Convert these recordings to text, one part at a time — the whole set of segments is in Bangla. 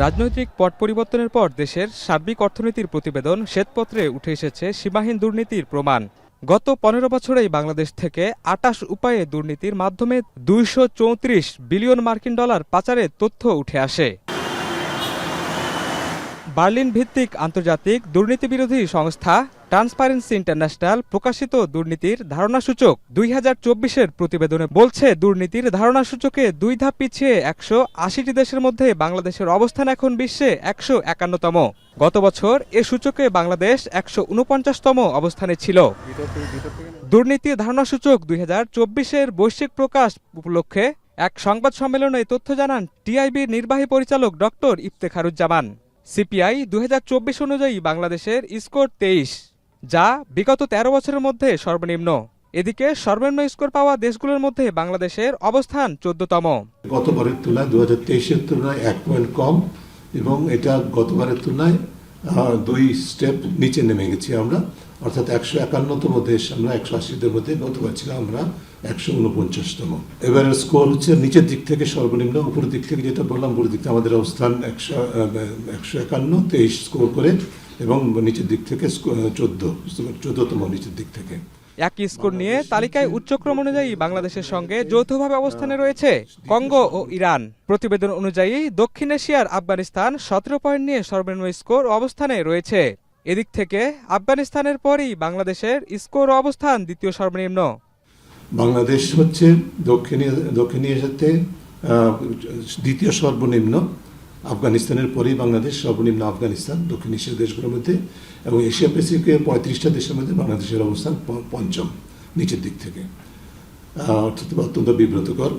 রাজনৈতিক পট পরিবর্তনের পর দেশের সার্বিক অর্থনীতির প্রতিবেদন শ্বেতপত্রে উঠে এসেছে সীমাহীন দুর্নীতির প্রমাণ। গত ১৫ বছরেই বাংলাদেশ থেকে ২৮ উপায়ে দুর্নীতির মাধ্যমে ২৩৪ বিলিয়ন মার্কিন ডলার পাচারের তথ্য উঠে আসে। বার্লিন ভিত্তিক আন্তর্জাতিক দুর্নীতিবিরোধী সংস্থা ট্রান্সপারেন্সি ইন্টারন্যাশনাল প্রকাশিত দুর্নীতির ধারণাসূচক ২০২৪-এর প্রতিবেদনে বলছে, দুর্নীতির ধারণাসূচকে ২ ধাপ পিছিয়ে ১৮০টি দেশের মধ্যে বাংলাদেশের অবস্থান এখন বিশ্বে ১৫১তম। গত বছর এ সূচকে বাংলাদেশ ১৪৯তম অবস্থানে ছিল। দুর্নীতি ধারণাসূচক ২০২৪-এর বৈশ্বিক প্রকাশ উপলক্ষে এক সংবাদ সম্মেলনে এই তথ্য জানান টিআইবির নির্বাহী পরিচালক ডক্টর ইফতেখারুজ্জামান। সিপিআই ২০২৪ অনুযায়ী বাংলাদেশের স্কোর ২৩, যা বিগত ১৩ বছরের মধ্যে সর্বনিম্ন। এদিকে সর্বনিম্ন স্কোর পাওয়া দেশগুলোর মধ্যে বাংলাদেশের অবস্থান ১৪তম। গতবারের তুলনায় ২০২৩-এর তুলনায় ১ পয়েন্ট কম, এবং এটা গতবারের তুলনায় ২ স্টেপ নিচে নেমে গেছি আমরা, অর্থাৎ ১৫১তম দেশ আমরা ১৮০-দের মধ্যে। গতবার ছিলাম আমরা ১৪৯তম। এবারের স্কোর হচ্ছে নিচের দিক থেকে সর্বনিম্ন, উপরের দিক থেকে যেটা বললাম, উপরের দিক থেকে আমাদের অবস্থান ১৫১, ২৩ স্কোর করে, এবং নিচের দিক থেকে ১৪তম নিচের দিক থেকে। একই স্কোর নিয়ে তালিকায় উচ্চক্রম অনুযায়ী বাংলাদেশের সঙ্গে যৌথভাবে অবস্থানে রয়েছে কঙ্গো ও ইরান। প্রতিবেদন অনুযায়ী দক্ষিণ এশিয়ার আফগানিস্তান ১৭ পয়েন্ট নিয়ে সর্বনিম্ন স্কোর অবস্থানে রয়েছে। এদিক থেকে আফগানিস্তানের পরই বাংলাদেশের স্কোর অবস্থান দ্বিতীয় সর্বনিম্ন। বাংলাদেশ হচ্ছে দক্ষিণ এশিয়াতে দ্বিতীয় সর্বনিম্ন, আফগানিস্তানের পরেই বাংলাদেশ সর্বনিম্ন, আফগানিস্তান দক্ষিণ এশিয়ার দেশগুলোর মধ্যে, এবং এশিয়া প্যাসিফিকের ৩৫টা দেশের মধ্যে বাংলাদেশের অবস্থান পঞ্চম নিচের দিক থেকে, অর্থাৎ অত্যন্ত বিব্রতকর।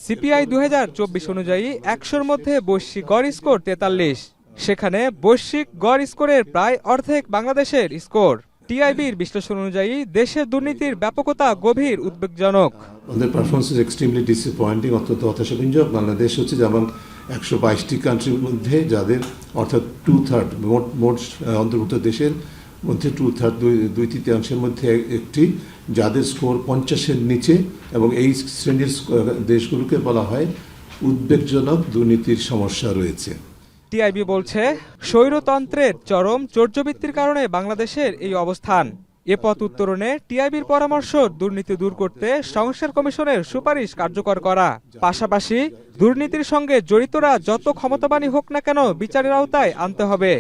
সিপিআই ২০২৪ অনুযায়ী ১০০-র মধ্যে বৈশ্বিক গড় স্কোর ৪৩, সেখানে বৈশ্বিক গড় স্কোরের প্রায় অর্ধেক বাংলাদেশের স্কোর। টিআইবির বিশ্লেষণ অনুযায়ী দেশের দুর্নীতির ব্যাপকতা গভীর উদ্বেগজনক। আমাদের পারফরমেন্স ইজ এক্সট্রিমলি ডিসঅ্যাপয়েন্টিং, অত্যন্ত হতাশাব্যঞ্জক। বাংলাদেশ হচ্ছে যেমন ১২২টি কান্ট্রির মধ্যে, যাদের অর্থাৎ 2/3 মোট অন্তর্ভুক্ত দেশের মধ্যে 2/3 ২/৩ মধ্যে একটি, যাদের স্কোর ৫০-এর নিচে, এবং এই শ্রেণীর দেশগুলোকে বলা হয় উদ্বেগজনক দুর্নীতির সমস্যা রয়েছে। টিআইবি বলছে, স্বৈরতন্ত্রের চরম চর্যবৃত্তির কারণে বাংলাদেশের এই অবস্থান। এ পথ উত্তরণে টিআইবির পরামর্শ দুর্নীতি দূর করতে সংস্কার কমিশনের সুপারিশ কার্যকর করা, পাশাপাশি দুর্নীতির সঙ্গে জড়িতরা যত ক্ষমতাবানই হোক না কেন বিচারের আওতায় আনতে হবে।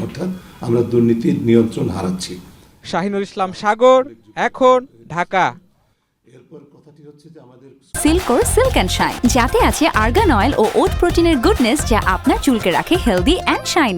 অর্থাৎ আমরা দুর্নীতির নিয়ন্ত্রণ হারাচ্ছি। শাহিনুল ইসলাম সাগর, এখন, ঢাকা। সিল্কোর সিল্ক অ্যান্ড শাইন, যাতে আছে আর্গান অয়েল ও ওট প্রোটিনের গুডনেস, যা আপনার চুলকে রাখে হেলদি অ্যান্ড শাইনি।